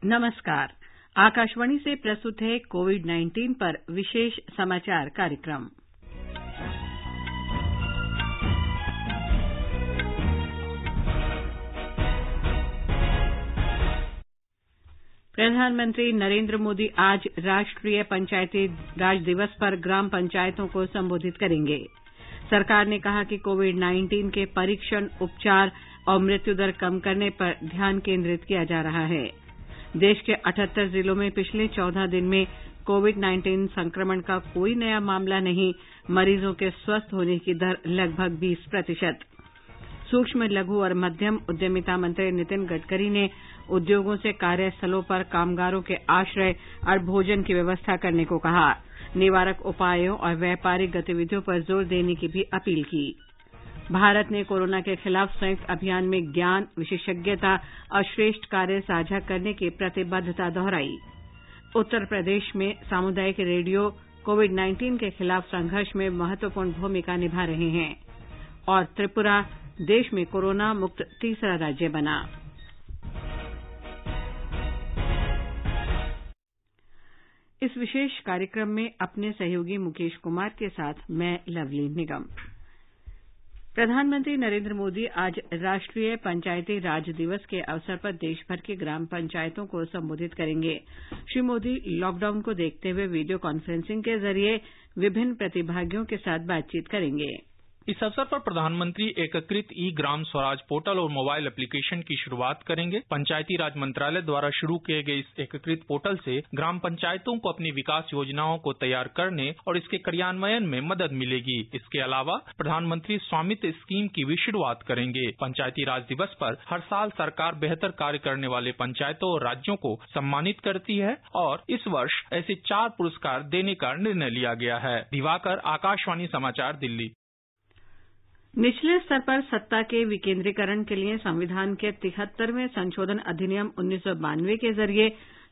नमस्कार। आकाशवाणी से प्रस्तुत है कोविड-19 पर विशेष समाचार कार्यक्रम। प्रधानमंत्री नरेंद्र मोदी आज राष्ट्रीय पंचायती राज दिवस पर ग्राम पंचायतों को संबोधित करेंगे। सरकार ने कहा कि कोविड-19 के परीक्षण, उपचार और मृत्यु दर कम करने पर ध्यान केंद्रित किया जा रहा है। देश के 78 जिलों में पिछले 14 दिन में कोविड-19 संक्रमण का कोई नया मामला नहीं। मरीजों के स्वस्थ होने की दर लगभग 20%। सूक्ष्म, लघु और मध्यम उद्यमिता मंत्री नितिन गडकरी ने उद्योगों से कार्यस्थलों पर कामगारों के आश्रय और भोजन की व्यवस्था करने को कहा। निवारक उपायों और व्यापारिक गतिविधियों पर जोर देने की भी अपील की। भारत ने कोरोना के खिलाफ संयुक्त अभियान में ज्ञान, विशेषज्ञता और श्रेष्ठ कार्य साझा करने की प्रतिबद्धता दोहराई। उत्तर प्रदेश में सामुदायिक रेडियो कोविड-19 के खिलाफ संघर्ष में महत्वपूर्ण भूमिका निभा रहे हैं और त्रिपुरा देश में कोरोना मुक्त तीसरा राज्य बना। इस विशेष कार्यक्रम में अपने सहयोगी मुकेश कुमार के साथ मैं लवली निगम। प्रधानमंत्री नरेंद्र मोदी आज राष्ट्रीय पंचायती राज दिवस के अवसर पर देश भर की ग्राम पंचायतों को संबोधित करेंगे। श्री मोदी लॉकडाउन को देखते हुए वीडियो कॉन्फ्रेंसिंग के जरिए विभिन्न प्रतिभागियों के साथ बातचीत करेंगे। इस अवसर पर प्रधानमंत्री एकीकृत ई ग्राम स्वराज पोर्टल और मोबाइल एप्लीकेशन की शुरुआत करेंगे। पंचायती राज मंत्रालय द्वारा शुरू किए गए इस एकीकृत पोर्टल से ग्राम पंचायतों को अपनी विकास योजनाओं को तैयार करने और इसके क्रियान्वयन में मदद मिलेगी। इसके अलावा प्रधानमंत्री स्वामित्व स्कीम की भी शुरुआत करेंगे। पंचायती राज दिवस पर हर साल सरकार बेहतर कार्य करने वाले पंचायतों और राज्यों को सम्मानित करती है और इस वर्ष ऐसे 4 पुरस्कार देने का निर्णय लिया गया है। दिवाकर, आकाशवाणी समाचार, दिल्ली। निचले स्तर पर सत्ता के विकेंद्रीकरण के लिए संविधान के 73वें संशोधन अधिनियम 1992 के जरिए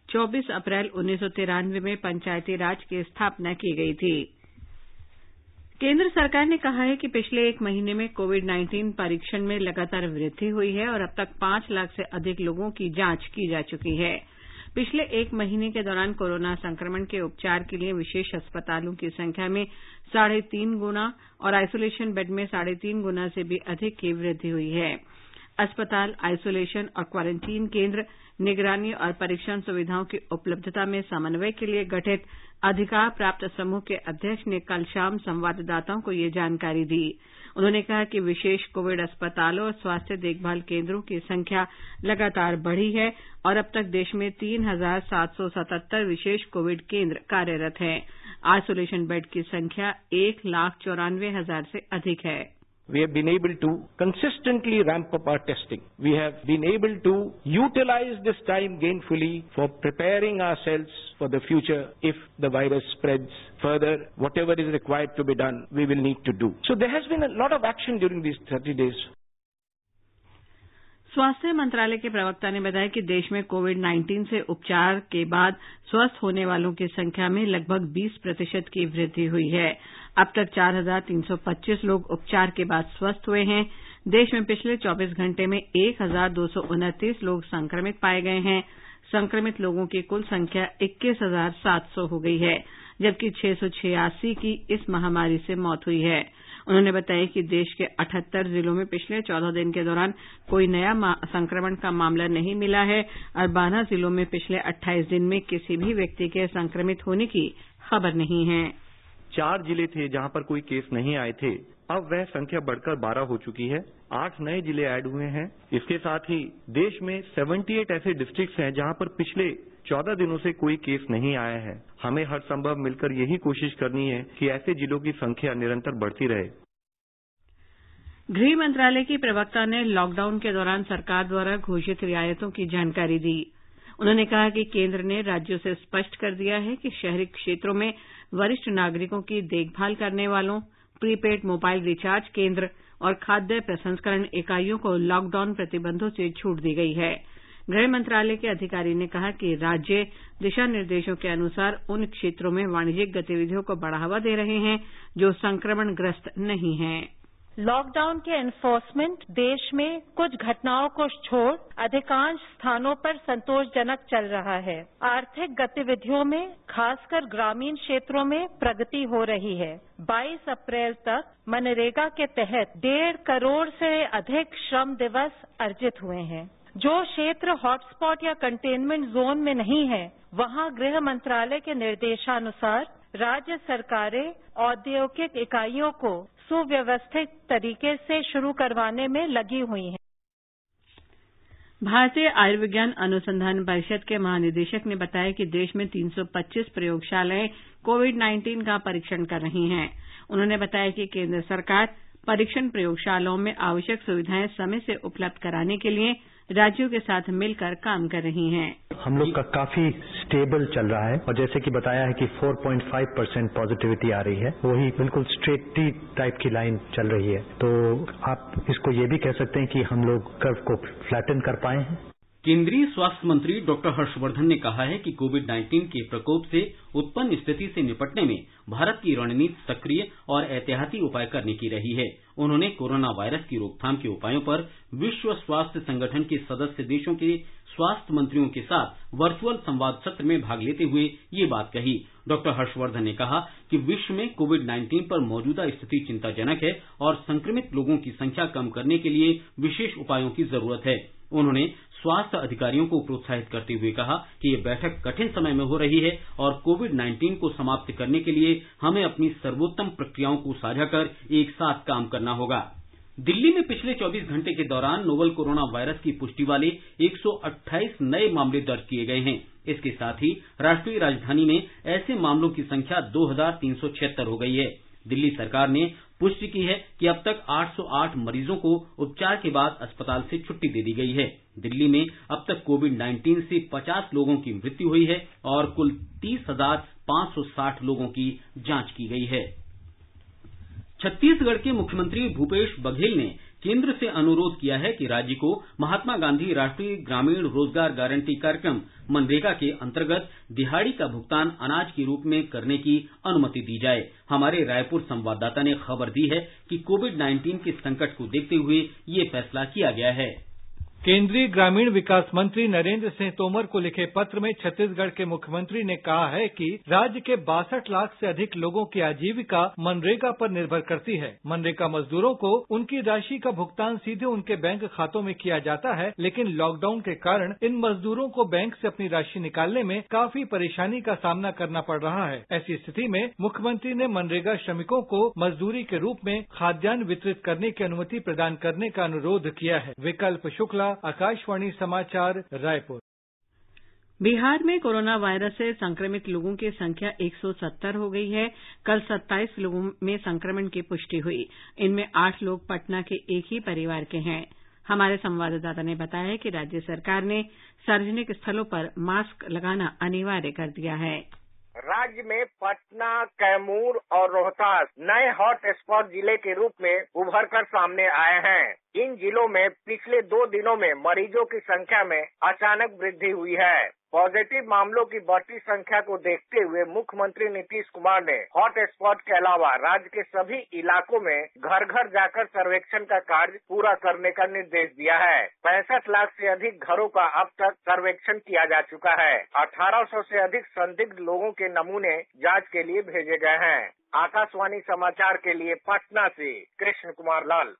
24 अप्रैल 1993 में पंचायती राज की स्थापना की गई थी। केंद्र सरकार ने कहा है कि पिछले 1 महीने में कोविड-19 परीक्षण में लगातार वृद्धि हुई है और अब तक 5 लाख से अधिक लोगों की जांच की जा चुकी है। पिछले 1 महीने के दौरान कोरोना संक्रमण के उपचार के लिए विशेष अस्पतालों की संख्या में 3.5 गुना और आइसोलेशन बेड में 3.5 गुना से भी अधिक की वृद्धि हुई है। अस्पताल, आइसोलेशन और क्वारंटीन केंद्र, निगरानी और परीक्षण सुविधाओं की उपलब्धता में समन्वय के लिए गठित अधिकार प्राप्त समूह के अध्यक्ष ने कल शाम संवाददाताओं को ये जानकारी दी। उन्होंने कहा कि विशेष कोविड अस्पतालों और स्वास्थ्य देखभाल केंद्रों की संख्या लगातार बढ़ी है और अब तक देश में 3,777 विशेष कोविड केंद्र कार्यरत हैं। आइसोलेशन बेड की संख्या 1,94,000 से अधिक है। We have been able to consistently ramp up our testing. We have been able to utilize this time gainfully for preparing ourselves for the future. If the virus spreads further, whatever is required to be done, we will need to do. So there has been a lot of action during these 30 days. स्वास्थ्य मंत्रालय के प्रवक्ता ने बताया कि देश में कोविड-19 से उपचार के बाद स्वस्थ होने वालों की संख्या में लगभग 20% की वृद्धि हुई है। अब तक 4,325 लोग उपचार के बाद स्वस्थ हुए हैं। देश में पिछले 24 घंटे में 1,229 लोग संक्रमित पाए गए हैं। संक्रमित लोगों की कुल संख्या 21,700 हो गई है, जबकि 686 की इस महामारी से मौत हुई है। उन्होंने बताया कि देश के 78 जिलों में पिछले 14 दिन के दौरान कोई नया संक्रमण का मामला नहीं मिला है और 12 जिलों में पिछले 28 दिन में किसी भी व्यक्ति के संक्रमित होने की खबर नहीं है। 4 जिले थे जहां पर कोई केस नहीं आए थे, अब वह संख्या बढ़कर 12 हो चुकी है। 8 नए जिले ऐड हुए हैं। इसके साथ ही देश में 78 ऐसे डिस्ट्रिक्ट्स हैं जहां पर पिछले 14 दिनों से कोई केस नहीं आया है। हमें हर संभव मिलकर यही कोशिश करनी है कि ऐसे जिलों की संख्या निरंतर बढ़ती रहे। गृह मंत्रालय की प्रवक्ता ने लॉकडाउन के दौरान सरकार द्वारा घोषित रियायतों की जानकारी दी। उन्होंने कहा कि केंद्र ने राज्यों से स्पष्ट कर दिया है कि शहरी क्षेत्रों में वरिष्ठ नागरिकों की देखभाल करने वालों, प्रीपेड मोबाइल रिचार्ज केंद्र और खाद्य प्रसंस्करण इकाइयों को लॉकडाउन प्रतिबंधों से छूट दी गई है। गृह मंत्रालय के अधिकारी ने कहा कि राज्य दिशा निर्देशों के अनुसार उन क्षेत्रों में वाणिज्यिक गतिविधियों को बढ़ावा दे रहे हैं जो संक्रमणग्रस्त नहीं हैं। लॉकडाउन के एनफोर्समेंट देश में कुछ घटनाओं को छोड़ अधिकांश स्थानों पर संतोषजनक चल रहा है। आर्थिक गतिविधियों में खासकर ग्रामीण क्षेत्रों में प्रगति हो रही है। 22 अप्रैल तक मनरेगा के तहत 1.5 करोड़ से अधिक श्रम दिवस अर्जित हुए हैं। जो क्षेत्र हॉटस्पॉट या कंटेनमेंट जोन में नहीं है, वहां गृह मंत्रालय के निर्देशानुसार राज्य सरकारें औद्योगिक इकाइयों को सुव्यवस्थित तरीके से शुरू करवाने में लगी हुई हैं। भारतीय आयुर्विज्ञान अनुसंधान परिषद के महानिदेशक ने बताया कि देश में 325 प्रयोगशालाएं कोविड-19 का परीक्षण कर रही हैं। उन्होंने बताया कि केंद्र सरकार परीक्षण प्रयोगशालाओं में आवश्यक सुविधाएं समय से उपलब्ध कराने के लिए राज्यों के साथ मिलकर काम कर रही हैं। हम लोग का काफी स्टेबल चल रहा है और जैसे कि बताया है कि 4.5% पॉजिटिविटी आ रही है, वही बिल्कुल स्ट्रेट टी टाइप की लाइन चल रही है। तो आप इसको ये भी कह सकते हैं कि हम लोग कर्व को फ्लैटन कर पाए हैं। केंद्रीय स्वास्थ्य मंत्री डॉक्टर हर्षवर्धन ने कहा है कि कोविड-19 के प्रकोप से उत्पन्न स्थिति से निपटने में भारत की रणनीति सक्रिय और एहतियाती उपाय करने की रही है। उन्होंने कोरोना वायरस की रोकथाम के उपायों पर विश्व स्वास्थ्य संगठन के सदस्य देशों के स्वास्थ्य मंत्रियों के साथ वर्चुअल संवाद सत्र में भाग लेते हुए ये बात कही। डॉक्टर हर्षवर्धन ने कहा कि विश्व में कोविड-19 पर मौजूदा स्थिति चिंताजनक है और संक्रमित लोगों की संख्या कम करने के लिए विशेष उपायों की जरूरत है। उन्होंने स्वास्थ्य अधिकारियों को प्रोत्साहित करते हुए कहा कि ये बैठक कठिन समय में हो रही है और कोविड-19 को समाप्त करने के लिए हमें अपनी सर्वोत्तम प्रक्रियाओं को साझा कर एक साथ काम करना होगा। दिल्ली में पिछले 24 घंटे के दौरान नोवल कोरोना वायरस की पुष्टि वाले 128 नए मामले दर्ज किए गए हैं। इसके साथ ही राष्ट्रीय राजधानी में ऐसे मामलों की संख्या 2376 हो गई है। दिल्ली सरकार ने पुष्टि की है कि अब तक 808 मरीजों को उपचार के बाद अस्पताल से छुट्टी दे दी गई है। दिल्ली में अब तक कोविड-19 से 50 लोगों की मृत्यु हुई है और कुल 30,560 लोगों की जांच की गई है। छत्तीसगढ़ के मुख्यमंत्री भूपेश बघेल ने केंद्र से अनुरोध किया है कि राज्य को महात्मा गांधी राष्ट्रीय ग्रामीण रोजगार गारंटी कार्यक्रम मनरेगा के अंतर्गत दिहाड़ी का भुगतान अनाज के रूप में करने की अनुमति दी जाए। हमारे रायपुर संवाददाता ने खबर दी है कि कोविड-19 के संकट को देखते हुए ये फैसला किया गया है। केंद्रीय ग्रामीण विकास मंत्री नरेंद्र सिंह तोमर को लिखे पत्र में छत्तीसगढ़ के मुख्यमंत्री ने कहा है कि राज्य के 62 लाख से अधिक लोगों की आजीविका मनरेगा पर निर्भर करती है। मनरेगा मजदूरों को उनकी राशि का भुगतान सीधे उनके बैंक खातों में किया जाता है, लेकिन लॉकडाउन के कारण इन मजदूरों को बैंक से अपनी राशि निकालने में काफी परेशानी का सामना करना पड़ रहा है। ऐसी स्थिति में मुख्यमंत्री ने मनरेगा श्रमिकों को मजदूरी के रूप में खाद्यान्न वितरित करने की अनुमति प्रदान करने का अनुरोध किया है। विकल्प शुक्ला, आकाशवाणी समाचार, रायपुर। बिहार में कोरोना वायरस से संक्रमित लोगों की संख्या 170 हो गई है। कल 27 लोगों में संक्रमण की पुष्टि हुई। इनमें 8 लोग पटना के एक ही परिवार के हैं। हमारे संवाददाता ने बताया है कि राज्य सरकार ने सार्वजनिक स्थलों पर मास्क लगाना अनिवार्य कर दिया है। राज्य में पटना, कैमूर और रोहतास नए हॉट स्पॉट जिले के रूप में उभर कर सामने आए हैं। इन जिलों में पिछले 2 दिनों में मरीजों की संख्या में अचानक वृद्धि हुई है। पॉजिटिव मामलों की बढ़ती संख्या को देखते हुए मुख्यमंत्री नीतीश कुमार ने हॉट स्पॉट के अलावा राज्य के सभी इलाकों में घर घर जाकर सर्वेक्षण का कार्य पूरा करने का निर्देश दिया है। 65 लाख से अधिक घरों का अब तक सर्वेक्षण किया जा चुका है। 1800 से अधिक संदिग्ध लोगों के नमूने जांच के लिए भेजे गए हैं। आकाशवाणी समाचार के लिए पटना से कृष्ण कुमार लाल।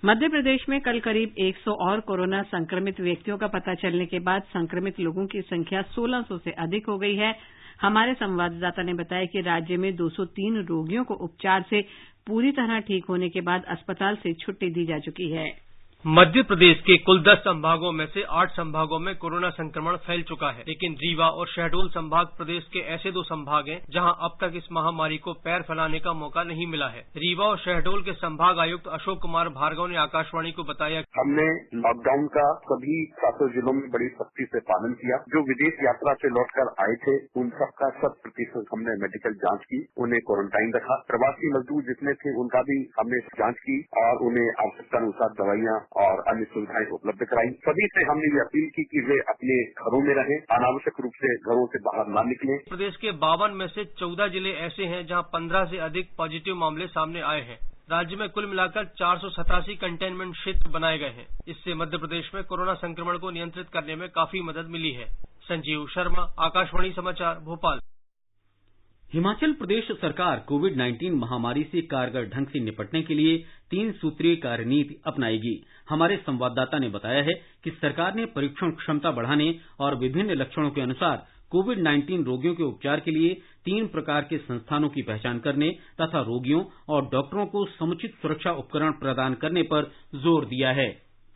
मध्य प्रदेश में कल करीब 100 और कोरोना संक्रमित व्यक्तियों का पता चलने के बाद संक्रमित लोगों की संख्या 1600 से अधिक हो गई है। हमारे संवाददाता ने बताया कि राज्य में 203 रोगियों को उपचार से पूरी तरह ठीक होने के बाद अस्पताल से छुट्टी दी जा चुकी है। मध्य प्रदेश के कुल 10 संभागों में से 8 संभागों में कोरोना संक्रमण फैल चुका है, लेकिन रीवा और शहडोल संभाग प्रदेश के ऐसे 2 संभाग हैं जहां अब तक इस महामारी को पैर फैलाने का मौका नहीं मिला है। रीवा और शहडोल के संभाग आयुक्त अशोक कुमार भार्गव ने आकाशवाणी को बताया, हमने लॉकडाउन का सभी 7 जिलों में बड़ी सख्ती से पालन किया। जो विदेश यात्रा से लौटकर आए थे उन सबका 100% हमने मेडिकल जांच की, उन्हें क्वारंटाइन रखा। प्रवासी मजदूर जितने थे उनका भी हमने जांच की और उन्हें आवश्यकतानुसार दवाइयां और अन्य सुविधाएं उपलब्ध कराई। सभी से हमने ये अपील की कि वे अपने घरों में रहें, अनावश्यक रूप से घरों से बाहर न निकलें। प्रदेश के 52 में से 14 जिले ऐसे हैं जहां 15 से अधिक पॉजिटिव मामले सामने आए हैं। राज्य में कुल मिलाकर 487 कंटेनमेंट क्षेत्र बनाए गए हैं। इससे मध्य प्रदेश में कोरोना संक्रमण को नियंत्रित करने में काफी मदद मिली है। संजीव शर्मा, आकाशवाणी समाचार, भोपाल। हिमाचल प्रदेश सरकार कोविड-19 महामारी से कारगर ढंग से निपटने के लिए 3 सूत्रीय कार्यनीति अपनाएगी। हमारे संवाददाता ने बताया है कि सरकार ने परीक्षण क्षमता बढ़ाने और विभिन्न लक्षणों के अनुसार कोविड-19 रोगियों के उपचार के लिए 3 प्रकार के संस्थानों की पहचान करने तथा रोगियों और डॉक्टरों को समुचित सुरक्षा उपकरण प्रदान करने पर जोर दिया है।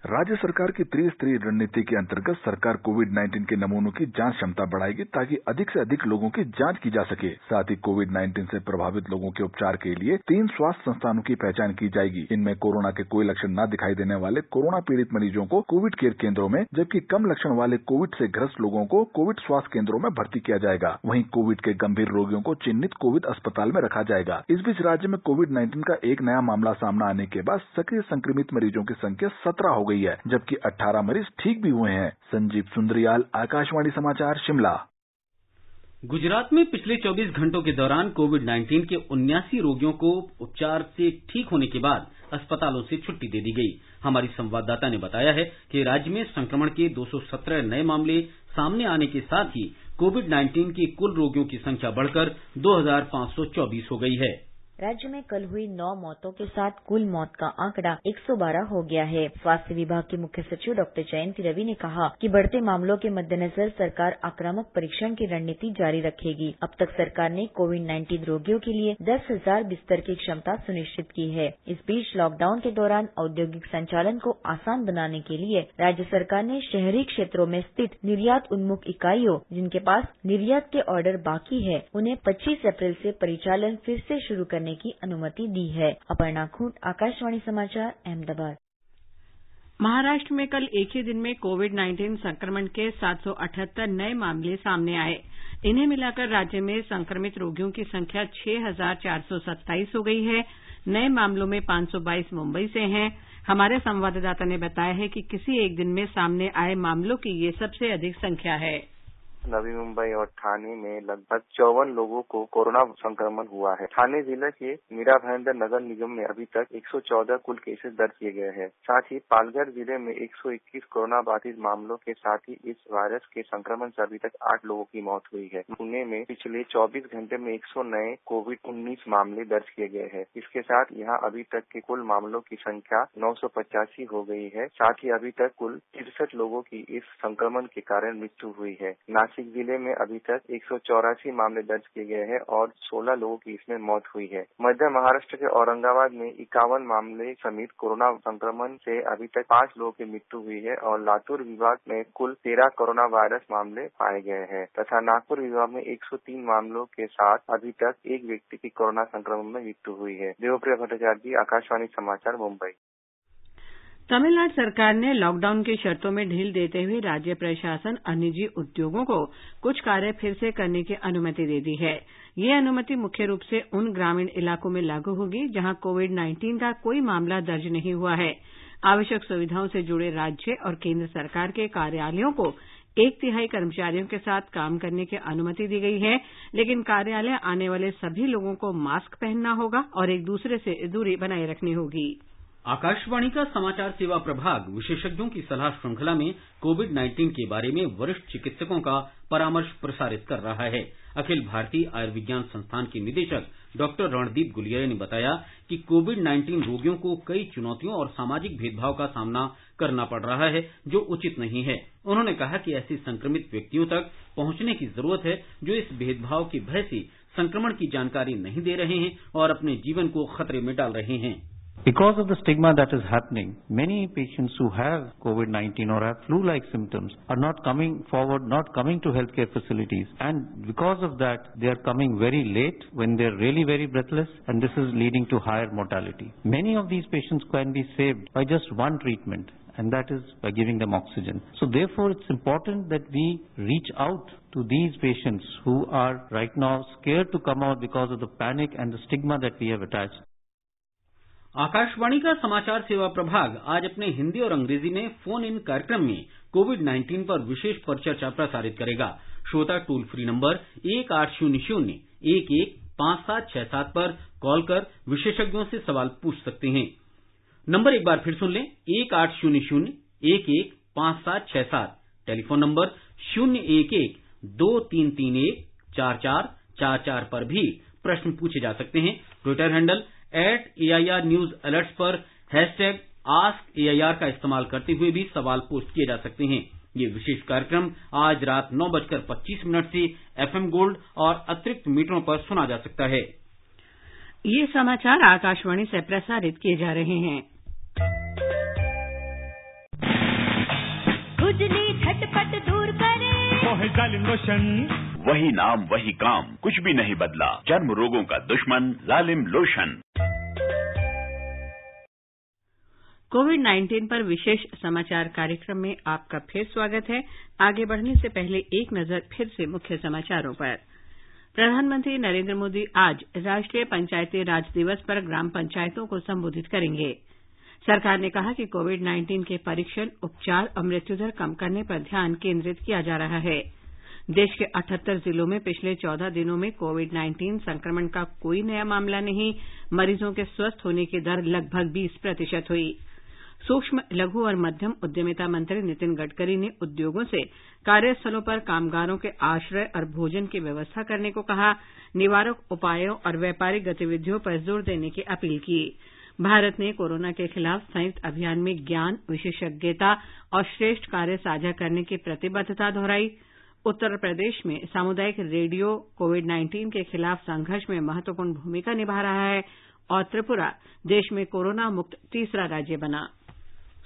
राज्य सरकार की त्रिस्तरीय रणनीति के अंतर्गत सरकार कोविड-19 के नमूनों की जांच क्षमता बढ़ाएगी ताकि अधिक से अधिक लोगों की जांच की जा सके। साथ ही कोविड-19 से प्रभावित लोगों के उपचार के लिए 3 स्वास्थ्य संस्थानों की पहचान की जाएगी। इनमें कोरोना के कोई लक्षण न दिखाई देने वाले कोरोना पीड़ित मरीजों को कोविड केयर केंद्रों में, जबकि कम लक्षण वाले कोविड से ग्रस्त लोगों को कोविड स्वास्थ्य केंद्रों में भर्ती किया जाएगा। वहीं कोविड के गंभीर रोगियों को चिन्हित कोविड अस्पताल में रखा जाएगा। इस बीच राज्य में कोविड-19 का एक नया मामला सामने आने के बाद सक्रिय संक्रमित मरीजों की संख्या 17 हो गई है, जबकि 18 मरीज ठीक भी हुए हैं। संजीव सुंद्रियाल, आकाशवाणी समाचार, शिमला। गुजरात में पिछले 24 घंटों के दौरान कोविड-19 के 79 रोगियों को उपचार से ठीक होने के बाद अस्पतालों से छुट्टी दे दी गई। हमारी संवाददाता ने बताया है कि राज्य में संक्रमण के 217 नए मामले सामने आने के साथ ही कोविड-19 के कुल रोगियों की संख्या बढ़कर 2524 हो गई है। राज्य में कल हुई 9 मौतों के साथ कुल मौत का आंकड़ा 112 हो गया है। स्वास्थ्य विभाग के मुख्य सचिव डॉक्टर जयंती रवि ने कहा कि बढ़ते मामलों के मद्देनजर सरकार आक्रामक परीक्षण की रणनीति जारी रखेगी। अब तक सरकार ने कोविड-19 रोगियों के लिए 10,000 बिस्तर की क्षमता सुनिश्चित की है। इस बीच लॉकडाउन के दौरान औद्योगिक संचालन को आसान बनाने के लिए राज्य सरकार ने शहरी क्षेत्रों में स्थित निर्यात उन्मुख इकाइयों, जिनके पास निर्यात के ऑर्डर बाकी है, उन्हें 25 अप्रैल से परिचालन फिर से शुरू करने की अनुमति दी है। अपर्णा खूंट, आकाशवाणी समाचार, अहमदाबाद। महाराष्ट्र में कल एक ही दिन में कोविड-19 संक्रमण के 778 नए मामले सामने आए। इन्हें मिलाकर राज्य में संक्रमित रोगियों की संख्या 6,427 हो गई है। नए मामलों में 522 मुंबई से हैं। हमारे संवाददाता ने बताया है कि किसी एक दिन में सामने आए मामलों की ये सबसे अधिक संख्या है। नवी मुंबई और ठाणे में लगभग 54 लोगों को कोरोना संक्रमण हुआ है। ठाणे जिले के मीरा भाईंदर नगर निगम में अभी तक 114 कुल केसेस दर्ज किए गए हैं। साथ ही पालघर जिले में 121 कोरोना बाधित मामलों के साथ ही इस वायरस के संक्रमण से अभी तक 8 लोगों की मौत हुई है। पुणे में पिछले 24 घंटे में 100 नए कोविड-19 मामले दर्ज किए गए हैं। इसके साथ यहाँ अभी तक के कुल मामलों की संख्या 985 हो गई है। साथ ही अभी तक कुल 63 लोगों की इस संक्रमण के कारण मृत्यु हुई है। नासिक जिले में अभी तक 184 मामले दर्ज किए गए हैं और 16 लोगों की इसमें मौत हुई है। मध्य महाराष्ट्र के औरंगाबाद में 51 मामले समेत कोरोना संक्रमण से अभी तक 5 लोगों की मृत्यु हुई है और लातूर विभाग में कुल 13 कोरोना वायरस मामले पाए गए हैं तथा नागपुर विभाग में 103 मामलों के साथ अभी तक एक व्यक्ति की कोरोना संक्रमण में मृत्यु हुई है। देवप्रिया भट्टाचार्य, आकाशवाणी समाचार, मुंबई। तमिलनाडु सरकार ने लॉकडाउन की शर्तों में ढील देते हुए राज्य प्रशासन और निजी उद्योगों को कुछ कार्य फिर से करने की अनुमति दे दी है। ये अनुमति मुख्य रूप से उन ग्रामीण इलाकों में लागू होगी जहां कोविड-19 का कोई मामला दर्ज नहीं हुआ है। आवश्यक सुविधाओं से जुड़े राज्य और केंद्र सरकार के कार्यालयों को 1/3 कर्मचारियों के साथ काम करने की अनुमति दी गई है, लेकिन कार्यालय आने वाले सभी लोगों को मास्क पहनना होगा और एक दूसरे से दूरी बनाए रखनी होगी। आकाशवाणी का समाचार सेवा प्रभाग विशेषज्ञों की सलाह श्रृंखला में कोविड-19 के बारे में वरिष्ठ चिकित्सकों का परामर्श प्रसारित कर रहा है। अखिल भारतीय आयुर्विज्ञान संस्थान के निदेशक डॉक्टर रणदीप गुलिया ने बताया कि कोविड-19 रोगियों को कई चुनौतियों और सामाजिक भेदभाव का सामना करना पड़ रहा है, जो उचित नहीं है। उन्होंने कहा कि ऐसे संक्रमित व्यक्तियों तक पहुंचने की जरूरत है जो इस भेदभाव के भय से संक्रमण की जानकारी नहीं दे रहे हैं और अपने जीवन को खतरे में डाल रहे हैं। Because of the stigma that is happening, many patients who have COVID-19 or have flu-like symptoms are not coming forward, not coming to healthcare facilities. And because of that, they are coming very late when they are really very breathless, and this is leading to higher mortality. Many of these patients can be saved by just one treatment, and that is by giving them oxygen. So therefore, it's important that we reach out to these patients who are right now scared to come out because of the panic and the stigma that we have attached. Akashvani का समाचार सेवा प्रभाग आज अपने हिंदी और अंग्रेजी में phone in कार्यक्रम में कोविड-19 पर विशेष परिचर्चा प्रसारित करेगा। श्रोता टोल फ्री नंबर 1800-115767 पर कॉल कर विशेषज्ञों से सवाल पूछ सकते हैं। नंबर एक बार फिर सुन लें, 1800-115767। टेलीफोन नंबर 011-2331-4444 पर भी प्रश्न पूछे जा सकते हैं। Twitter handle @AIR News Alerts पर #AskAIR का इस्तेमाल करते हुए भी सवाल पोस्ट किए जा सकते हैं। ये विशेष कार्यक्रम आज रात 9:25 से FM गोल्ड और अतिरिक्त मीटरों पर सुना जा सकता है। ये समाचार आकाशवाणी से प्रसारित किए जा रहे हैं। खुजली झटपट दूर करे, मोहे जालिम लोशन, वही नाम वही काम, कुछ भी नहीं बदला। चर्म रोगों का दुश्मन जालिम लोशन। कोविड-19 पर विशेष समाचार कार्यक्रम में आपका फिर स्वागत है। आगे बढ़ने से पहले एक नजर फिर से मुख्य समाचारों पर। प्रधानमंत्री नरेंद्र मोदी आज राष्ट्रीय पंचायती राज दिवस पर ग्राम पंचायतों को संबोधित करेंगे। सरकार ने कहा कि कोविड-19 के परीक्षण, उपचार और मृत्युदर कम करने पर ध्यान केंद्रित किया जा रहा है। देश के 78 जिलों में पिछले 14 दिनों में कोविड-19 संक्रमण का कोई नया मामला नहीं। मरीजों के स्वस्थ होने की दर लगभग 20% हुई। सूक्ष्म, लघु और मध्यम उद्यमिता मंत्री नितिन गडकरी ने उद्योगों से कार्यस्थलों पर कामगारों के आश्रय और भोजन की व्यवस्था करने को कहा। निवारक उपायों और व्यापारिक गतिविधियों पर जोर देने की अपील की। भारत ने कोरोना के खिलाफ संयुक्त अभियान में ज्ञान, विशेषज्ञता और श्रेष्ठ कार्य साझा करने की प्रतिबद्धता दोहराई। उत्तर प्रदेश में सामुदायिक रेडियो कोविड-19 के खिलाफ संघर्ष में महत्वपूर्ण भूमिका निभा रहा है और त्रिपुरा देश में कोरोना मुक्त तीसरा राज्य बना।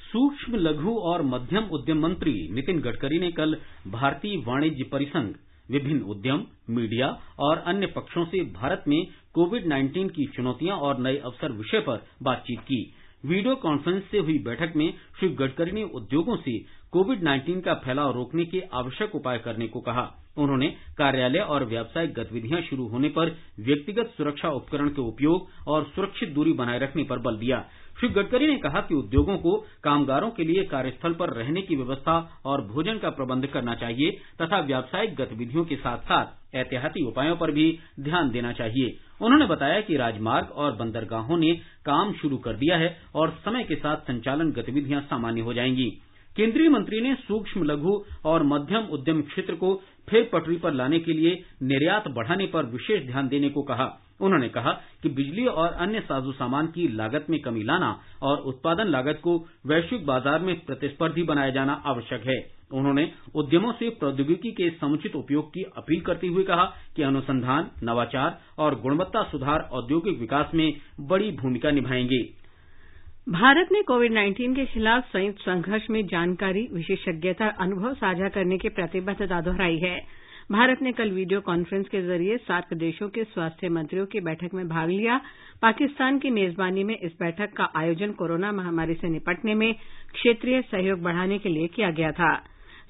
सूक्ष्म, लघु और मध्यम उद्यम मंत्री नितिन गडकरी ने कल भारतीय वाणिज्य परिसंघ, विभिन्न उद्यम, मीडिया और अन्य पक्षों से भारत में कोविड-19 की चुनौतियां और नए अवसर विषय पर बातचीत की। वीडियो कॉन्फ्रेंस से हुई बैठक में श्री गडकरी ने उद्योगों से कोविड-19 का फैलाव रोकने के आवश्यक उपाय करने को कहा। उन्होंने कार्यालय और व्यावसायिक गतिविधियां शुरू होने पर व्यक्तिगत सुरक्षा उपकरण के उपयोग और सुरक्षित दूरी बनाए रखने पर बल दिया। श्री गडकरी ने कहा कि उद्योगों को कामगारों के लिए कार्यस्थल पर रहने की व्यवस्था और भोजन का प्रबंध करना चाहिए तथा व्यावसायिक गतिविधियों के साथ साथ एहतियाती उपायों पर भी ध्यान देना चाहिए। उन्होंने बताया कि राजमार्ग और बंदरगाहों ने काम शुरू कर दिया है और समय के साथ संचालन गतिविधियां सामान्य हो जाएंगी। केंद्रीय मंत्री ने सूक्ष्म, लघु और मध्यम उद्यम क्षेत्र को फिर पटरी पर लाने के लिए निर्यात बढ़ाने पर विशेष ध्यान देने को कहा। उन्होंने कहा कि बिजली और अन्य साजो सामान की लागत में कमी लाना और उत्पादन लागत को वैश्विक बाजार में प्रतिस्पर्धी बनाया जाना आवश्यक है। उन्होंने उद्यमों से प्रौद्योगिकी के समुचित उपयोग की अपील करते हुए कहा कि अनुसंधान, नवाचार और गुणवत्ता सुधार औद्योगिक विकास में बड़ी भूमिका निभाएंगे। भारत ने कोविड-19 के खिलाफ संयुक्त संघर्ष में जानकारी, विशेषज्ञता और अनुभव साझा करने की प्रतिबद्धता दोहराई है। भारत ने कल वीडियो कॉन्फ्रेंस के जरिए सार्क देशों के स्वास्थ्य मंत्रियों की बैठक में भाग लिया। पाकिस्तान की मेजबानी में इस बैठक का आयोजन कोरोना महामारी से निपटने में क्षेत्रीय सहयोग बढ़ाने के लिए किया गया था।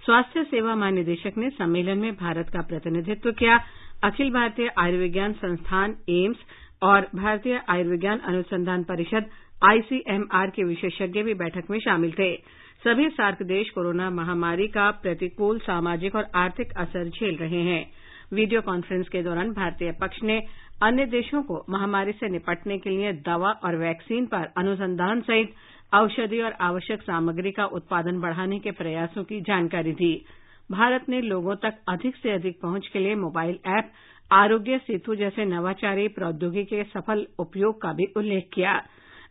स्वास्थ्य सेवा महानिदेशक ने सम्मेलन में भारत का प्रतिनिधित्व किया। अखिल भारतीय आयुर्विज्ञान संस्थान एम्स और भारतीय आयुर्विज्ञान अनुसंधान परिषद ICMR के विशेषज्ञ भी बैठक में शामिल थे। सभी सार्क देश कोरोना महामारी का प्रतिकूल सामाजिक और आर्थिक असर झेल रहे हैं। वीडियो कॉन्फ्रेंस के दौरान भारतीय पक्ष ने अन्य देशों को महामारी से निपटने के लिए दवा और वैक्सीन पर अनुसंधान सहित औषधि और आवश्यक सामग्री का उत्पादन बढ़ाने के प्रयासों की जानकारी दी। भारत ने लोगों तक अधिक से अधिक पहुंच के लिए मोबाइल ऐप आरोग्य सेतु जैसे नवाचारी प्रौद्योगिकी के सफल उपयोग का भी उल्लेख किया।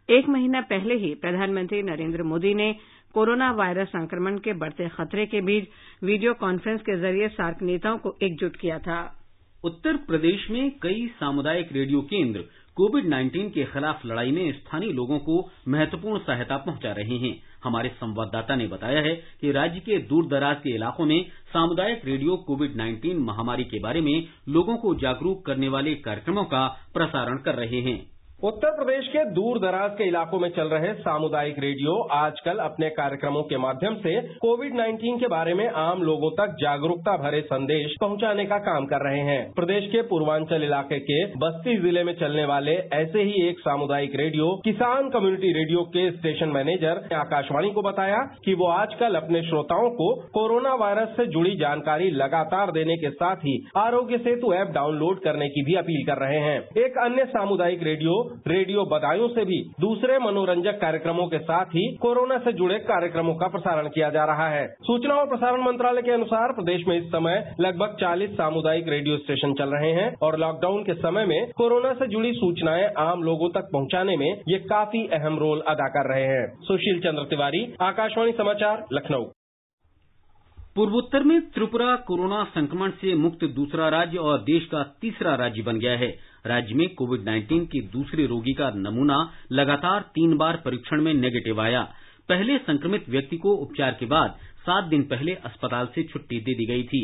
एक महीना पहले ही प्रधानमंत्री नरेंद्र मोदी ने कोरोना वायरस संक्रमण के बढ़ते खतरे के बीच वीडियो कॉन्फ्रेंस के जरिए सार्क नेताओं को एकजुट किया था। उत्तर प्रदेश में कई सामुदायिक रेडियो केंद्र कोविड-19 के खिलाफ लड़ाई में स्थानीय लोगों को महत्वपूर्ण सहायता पहुंचा रहे हैं। हमारे संवाददाता ने बताया है कि राज्य के दूर दराज के इलाकों में सामुदायिक रेडियो कोविड-19 महामारी के बारे में लोगों को जागरूक करने वाले कार्यक्रमों का प्रसारण कर रहे हैं। उत्तर प्रदेश के दूर दराज के इलाकों में चल रहे सामुदायिक रेडियो आजकल अपने कार्यक्रमों के माध्यम से कोविड-19 के बारे में आम लोगों तक जागरूकता भरे संदेश पहुंचाने का काम कर रहे हैं। प्रदेश के पूर्वांचल इलाके के बस्ती जिले में चलने वाले ऐसे ही एक सामुदायिक रेडियो किसान कम्युनिटी रेडियो के स्टेशन मैनेजर ने आकाशवाणी को बताया कि वो आजकल अपने श्रोताओं को कोरोना वायरस से जुड़ी जानकारी लगातार देने के साथ ही आरोग्य सेतु ऐप डाउनलोड करने की भी अपील कर रहे हैं। एक अन्य सामुदायिक रेडियो बदायूं से भी दूसरे मनोरंजक कार्यक्रमों के साथ ही कोरोना से जुड़े कार्यक्रमों का प्रसारण किया जा रहा है। सूचना और प्रसारण मंत्रालय के अनुसार प्रदेश में इस समय लगभग 40 सामुदायिक रेडियो स्टेशन चल रहे हैं और लॉकडाउन के समय में कोरोना से जुड़ी सूचनाएं आम लोगों तक पहुंचाने में ये काफी अहम रोल अदा कर रहे हैं। सुशील चंद्र तिवारी, आकाशवाणी समाचार, लखनऊ। पूर्वोत्तर में त्रिपुरा कोरोना संक्रमण से मुक्त दूसरा राज्य और देश का तीसरा राज्य बन गया है। राज्य में कोविड-19 के दूसरे रोगी का नमूना लगातार 3 बार परीक्षण में नेगेटिव आया। पहले संक्रमित व्यक्ति को उपचार के बाद 7 दिन पहले अस्पताल से छुट्टी दे दी गई थी।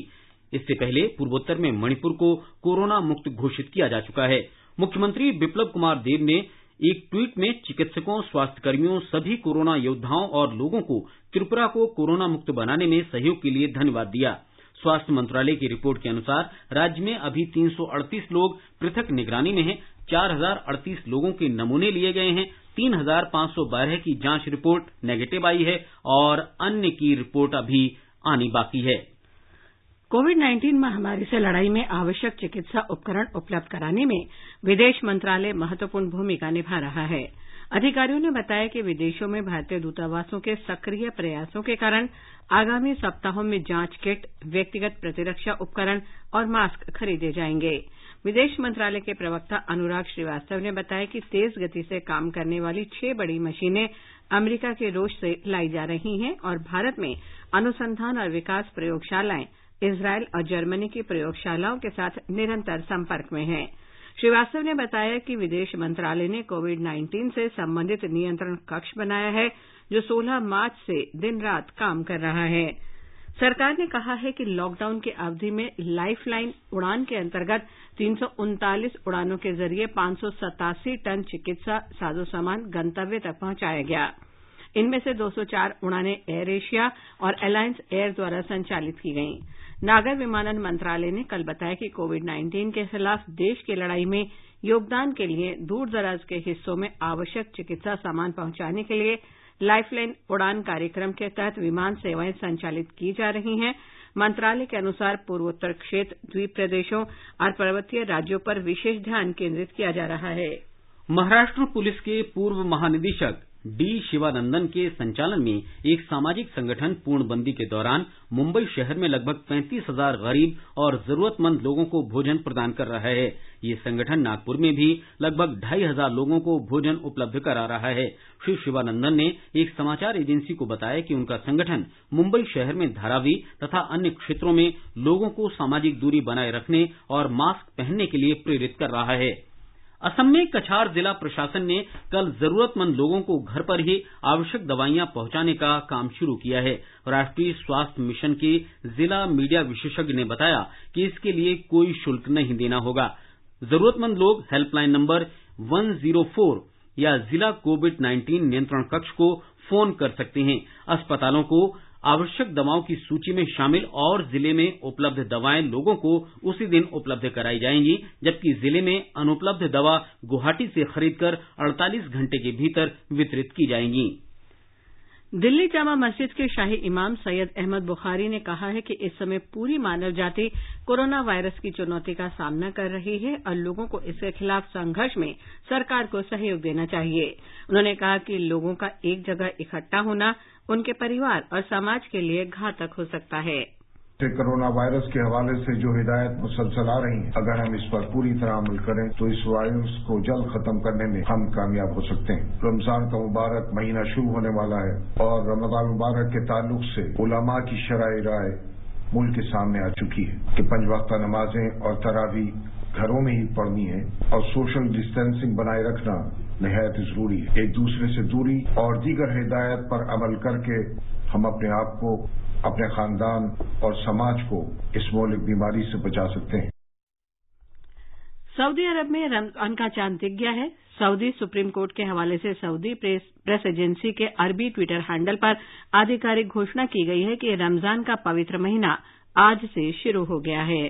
इससे पहले पूर्वोत्तर में मणिपुर को कोरोना मुक्त घोषित किया जा चुका है। मुख्यमंत्री बिप्लब कुमार देब ने एक ट्वीट में चिकित्सकों, स्वास्थ्यकर्मियों, सभी कोरोना योद्धाओं और लोगों को त्रिपुरा को कोरोना मुक्त बनाने में सहयोग के लिए धन्यवाद दिया। स्वास्थ्य मंत्रालय की रिपोर्ट के अनुसार राज्य में अभी 338 लोग पृथक निगरानी में हैं। 4038 लोगों के नमूने लिए गए हैं। 3512 की जांच रिपोर्ट नेगेटिव आई है और अन्य की रिपोर्ट अभी आनी बाकी है। कोविड-19 महामारी से लड़ाई में आवश्यक चिकित्सा उपकरण उपलब्ध कराने में विदेश मंत्रालय महत्वपूर्ण भूमिका निभा रहा है। अधिकारियों ने बताया कि विदेशों में भारतीय दूतावासों के सक्रिय प्रयासों के कारण आगामी सप्ताहों में जांच किट, व्यक्तिगत प्रतिरक्षा उपकरण और मास्क खरीदे जाएंगे। विदेश मंत्रालय के प्रवक्ता अनुराग श्रीवास्तव ने बताया कि तेज गति से काम करने वाली 6 बड़ी मशीनें अमेरिका के रूस से लाई जा रही हैं और भारत में अनुसंधान और विकास प्रयोगशालाएं इजरायल और जर्मनी की प्रयोगशालाओं के साथ निरंतर संपर्क में हैं। श्रीवास्तव ने बताया कि विदेश मंत्रालय ने कोविड-19 से संबंधित नियंत्रण कक्ष बनाया है जो 16 मार्च से दिन रात काम कर रहा है। सरकार ने कहा है कि लॉकडाउन की अवधि में लाइफलाइन उड़ान के अंतर्गत 339 उड़ानों के जरिए 587 टन चिकित्सा साजो सामान गंतव्य तक पहुंचाया गया। इनमें से 204 उड़ानें एयर एशिया और अलायंस एयर द्वारा संचालित की गईं। नागर विमानन मंत्रालय ने कल बताया कि कोविड-19 के खिलाफ देश की लड़ाई में योगदान के लिए दूर दराज के हिस्सों में आवश्यक चिकित्सा सामान पहुंचाने के लिए लाइफलाइन उड़ान कार्यक्रम के तहत विमान सेवाएं संचालित की जा रही हैं। मंत्रालय के अनुसार पूर्वोत्तर क्षेत्र, द्वीप प्रदेशों और पर्वतीय राज्यों पर विशेष ध्यान केंद्रित किया जा रहा है। महाराष्ट्र पुलिस के पूर्व महानिदेशक डी शिवानंदन के संचालन में एक सामाजिक संगठन पूर्णबंदी के दौरान मुंबई शहर में लगभग 35,000 गरीब और जरूरतमंद लोगों को भोजन प्रदान कर रहा है। ये संगठन नागपुर में भी लगभग 2,500 लोगों को भोजन उपलब्ध करा रहा है। श्री शिवानंदन ने एक समाचार एजेंसी को बताया कि उनका संगठन मुंबई शहर में धारावी तथा अन्य क्षेत्रों में लोगों को सामाजिक दूरी बनाए रखने और मास्क पहनने के लिए प्रेरित कर रहा है। असम में कछार जिला प्रशासन ने कल जरूरतमंद लोगों को घर पर ही आवश्यक दवाइयां पहुंचाने का काम शुरू किया है। राष्ट्रीय स्वास्थ्य मिशन के जिला मीडिया विशेषज्ञ ने बताया कि इसके लिए कोई शुल्क नहीं देना होगा। जरूरतमंद लोग हेल्पलाइन नंबर 104 या जिला कोविड-19 नियंत्रण कक्ष को फोन कर सकते हैं। अस्पतालों को आवश्यक दवाओं की सूची में शामिल और जिले में उपलब्ध दवाएं लोगों को उसी दिन उपलब्ध कराई जाएंगी, जबकि जिले में अनुपलब्ध दवा गुवाहाटी से खरीदकर 48 घंटे के भीतर वितरित की जाएंगी। दिल्ली जामा मस्जिद के शाही इमाम सैयद अहमद बुखारी ने कहा है कि इस समय पूरी मानव जाति कोरोना वायरस की चुनौती का सामना कर रही है और लोगों को इसके खिलाफ संघर्ष में सरकार को सहयोग देना चाहिए। उन्होंने कहा कि लोगों का एक जगह इकट्ठा होना उनके परिवार और समाज के लिए घातक हो सकता है। कोरोना वायरस के हवाले से जो हिदायत मुसलसल आ रही है, अगर हम इस पर पूरी तरह अमल करें तो इस वायरस को जल्द खत्म करने में हम कामयाब हो सकते हैं। रमजान का मुबारक महीना शुरू होने वाला है और रमजान मुबारक के ताल्लुक से उलमा की शरई राय मुल्क के सामने आ चुकी है कि 5 वक्ता नमाजें और तरावी घरों में ही पढ़नी है और सोशल डिस्टेंसिंग बनाए रखना निहायत जरूरी है। एक दूसरे से दूरी और दीगर हिदायत पर अमल करके हम अपने आप को, अपने खानदान और समाज को इस मौलिक बीमारी से बचा सकते हैं। सऊदी अरब में रमजान का चांद दिख गया है। सऊदी सुप्रीम कोर्ट के हवाले से सऊदी प्रेस एजेंसी के अरबी ट्विटर हैंडल पर आधिकारिक घोषणा की गई है कि रमजान का पवित्र महीना आज से शुरू हो गया है।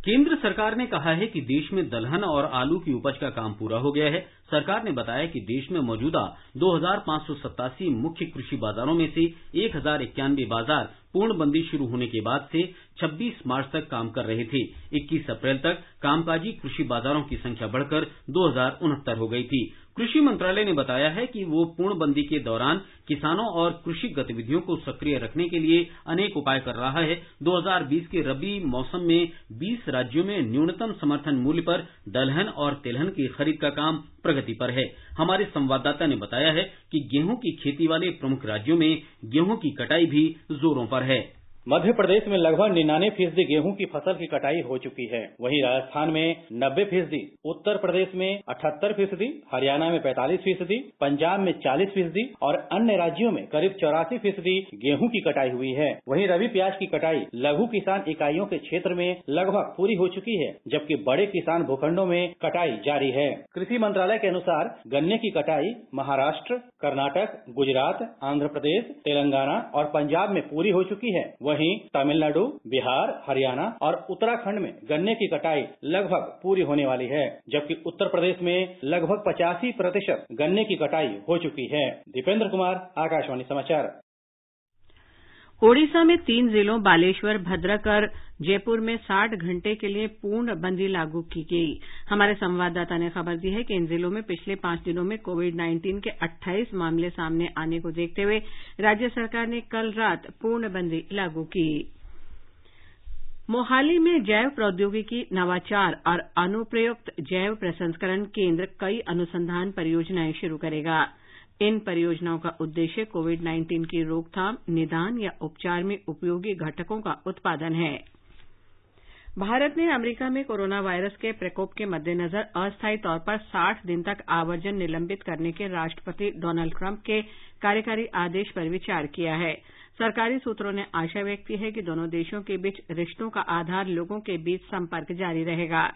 केंद्र सरकार ने कहा है कि देश में दलहन और आलू की उपज का काम पूरा हो गया है। सरकार ने बताया कि देश में मौजूदा 2587 मुख्य कृषि बाजारों में से 1091 बाजार पूर्णबंदी शुरू होने के बाद से 26 मार्च तक काम कर रहे थे। 21 अप्रैल तक कामकाजी कृषि बाजारों की संख्या बढ़कर 2069 हो गई थी। कृषि मंत्रालय ने बताया है कि वो पूर्णबंदी के दौरान किसानों और कृषि गतिविधियों को सक्रिय रखने के लिए अनेक उपाय कर रहा है। 2020 के रबी मौसम में 20 राज्यों में न्यूनतम समर्थन मूल्य पर दलहन और तिलहन की खरीद का काम प्रगति पर है। हमारे संवाददाता ने बताया है कि गेहूं की खेती वाले प्रमुख राज्यों में गेहूं की कटाई भी जोरों पर है। मध्य प्रदेश में लगभग 99% गेहूं की फसल की कटाई हो चुकी है। वहीं राजस्थान में 90%, उत्तर प्रदेश में 78%, हरियाणा में 45%, पंजाब में 40% और अन्य राज्यों में करीब 84% गेहूं की कटाई हुई है। वहीं रबी प्याज की कटाई लघु किसान इकाइयों के क्षेत्र में लगभग पूरी हो चुकी है, जबकि बड़े किसान भूखंडों में कटाई जारी है। कृषि मंत्रालय के अनुसार गन्ने की कटाई महाराष्ट्र, कर्नाटक, गुजरात, आंध्र प्रदेश, तेलंगाना और पंजाब में पूरी हो चुकी है। वहीं तमिलनाडु, बिहार, हरियाणा और उत्तराखंड में गन्ने की कटाई लगभग पूरी होने वाली है, जबकि उत्तर प्रदेश में लगभग 85% गन्ने की कटाई हो चुकी है। दीपेंद्र कुमार, आकाशवाणी समाचार। ओडिशा में 3 जिलों बालेश्वर, भद्रक और जयपुर में 60 घंटे के लिए पूर्णबंदी लागू की गई। हमारे संवाददाता ने खबर दी है कि इन जिलों में पिछले 5 दिनों में कोविड-19 के 28 मामले सामने आने को देखते हुए राज्य सरकार ने कल रात पूर्णबंदी लागू की। मोहाली में जैव प्रौद्योगिकी, नवाचार और अनुप्रयुक्त जैव प्रसंस्करण केंद्र कई अनुसंधान परियोजनाएं शुरू करेगा। इन परियोजनाओं का उद्देश्य कोविड-19 की रोकथाम, निदान या उपचार में उपयोगी घटकों का उत्पादन है। भारत ने अमेरिका में कोरोना वायरस के प्रकोप के मद्देनजर अस्थायी तौर पर 60 दिन तक आवर्जन निलंबित करने के राष्ट्रपति डोनाल्ड ट्रंप के कार्यकारी आदेश पर विचार किया है। सरकारी सूत्रों ने आशा व्यक्त की है कि दोनों देशों के बीच रिश्तों का आधार लोगों के बीच संपर्क जारी रहेगा।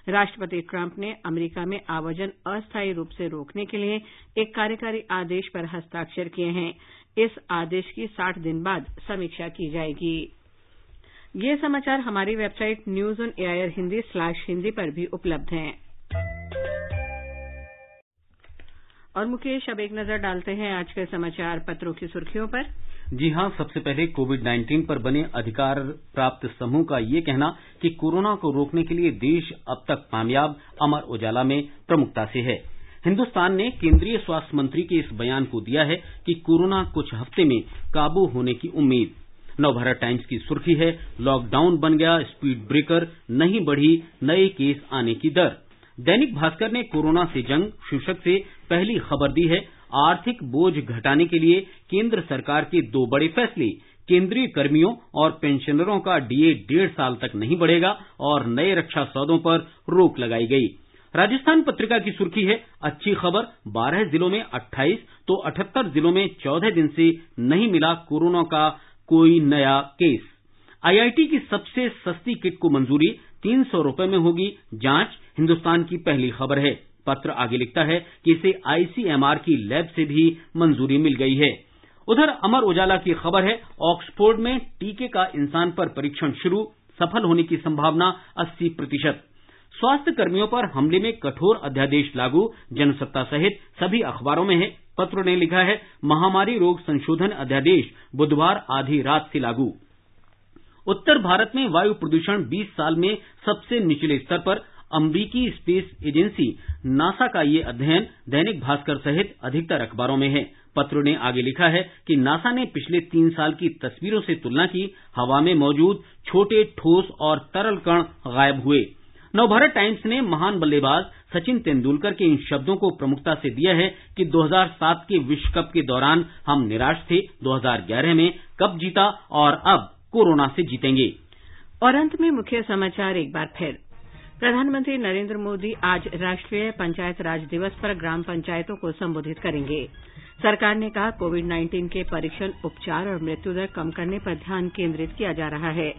राष्ट्रपति ट्रंप ने अमेरिका में आवर्जन अस्थायी रूप से रोकने के लिए एक कार्यकारी आदेश पर हस्ताक्षर किए हैं। इस आदेश की 60 दिन बाद समीक्षा की जाएगी। ये समाचार हमारी वेबसाइट news-on-air-hindi/hindi पर भी उपलब्ध हैं। और मुकेश, अब एक नजर डालते हैं आज के समाचार पत्रों की सुर्खियों पर। जी हां, सबसे पहले कोविड-19 पर बने अधिकार प्राप्त समूह का ये कहना कि कोरोना को रोकने के लिए देश अब तक कामयाब, अमर उजाला में प्रमुखता से है। हिन्दुस्तान ने केंद्रीय स्वास्थ्य मंत्री के इस बयान को दिया है कि कोरोना कुछ हफ्ते में काबू होने की उम्मीद। नवभारत टाइम्स की सुर्खी है, लॉकडाउन बन गया स्पीड ब्रेकर, नहीं बढ़ी नए केस आने की दर। दैनिक भास्कर ने कोरोना से जंग शीर्षक से पहली खबर दी है, आर्थिक बोझ घटाने के लिए केंद्र सरकार के 2 बड़े फैसले। केंद्रीय कर्मियों और पेंशनरों का डीए 1.5 साल तक नहीं बढ़ेगा और नए रक्षा सौदों पर रोक लगाई गई। राजस्थान पत्रिका की सुर्खी है, अच्छी खबर, 12 जिलों में 28 तो 78 जिलों में 14 दिन से नहीं मिला कोरोना का कोई नया केस। आईआईटी की सबसे सस्ती किट को मंजूरी, 300 रुपए में होगी जांच, हिन्दुस्तान की पहली खबर है। पत्र आगे लिखता है कि इसे आईसीएमआर की लैब से भी मंजूरी मिल गई है। उधर अमर उजाला की खबर है, ऑक्सफोर्ड में टीके का इंसान पर परीक्षण शुरू, सफल होने की संभावना 80%। स्वास्थ्य कर्मियों पर हमले में कठोर अध्यादेश लागू, जनसत्ता सहित सभी अखबारों में है। पत्र ने लिखा है, महामारी रोग संशोधन अध्यादेश बुधवार आधी रात से लागू। उत्तर भारत में वायु प्रदूषण 20 साल में सबसे निचले स्तर पर, अमरीकी स्पेस एजेंसी नासा का ये अध्ययन दैनिक भास्कर सहित अधिकतर अखबारों में है। पत्र ने आगे लिखा है कि नासा ने पिछले 3 साल की तस्वीरों से तुलना की, हवा में मौजूद छोटे ठोस और तरल कण गायब हुए। नवभारत टाइम्स ने महान बल्लेबाज सचिन तेंदुलकर के इन शब्दों को प्रमुखता से दिया है कि 2007 के विश्व कप के दौरान हम निराश थे, 2011 में कप जीता और अब कोरोना से जीतेंगे। और अंत में मुख्य समाचार एक बार फिर। प्रधानमंत्री नरेंद्र मोदी आज राष्ट्रीय पंचायत राज दिवस पर ग्राम पंचायतों को संबोधित करेंगे। सरकार ने कहा, कोविड-19 के परीक्षण, उपचार और मृत्यु दर कम करने पर ध्यान केंद्रित किया जा रहा है।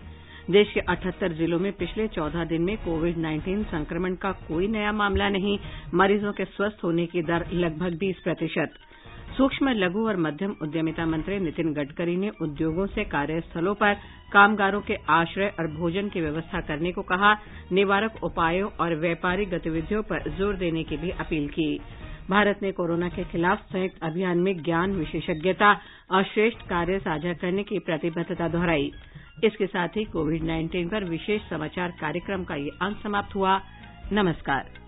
देश के 78 जिलों में पिछले 14 दिन में कोविड-19 संक्रमण का कोई नया मामला नहीं, मरीजों के स्वस्थ होने की दर लगभग 20%। सूक्ष्म, लघु और मध्यम उद्यमिता मंत्री नितिन गडकरी ने उद्योगों से कार्यस्थलों पर कामगारों के आश्रय और भोजन की व्यवस्था करने को कहा। निवारक उपायों और व्यापारिक गतिविधियों पर जोर देने की भी अपील की। भारत ने कोरोना के खिलाफ संयुक्त अभियान में ज्ञान, विशेषज्ञता और श्रेष्ठ कार्य साझा करने की प्रतिबद्धता दोहराई। इसके साथ ही कोविड-19 पर विशेष समाचार कार्यक्रम का ये अंक समाप्त हुआ। नमस्कार।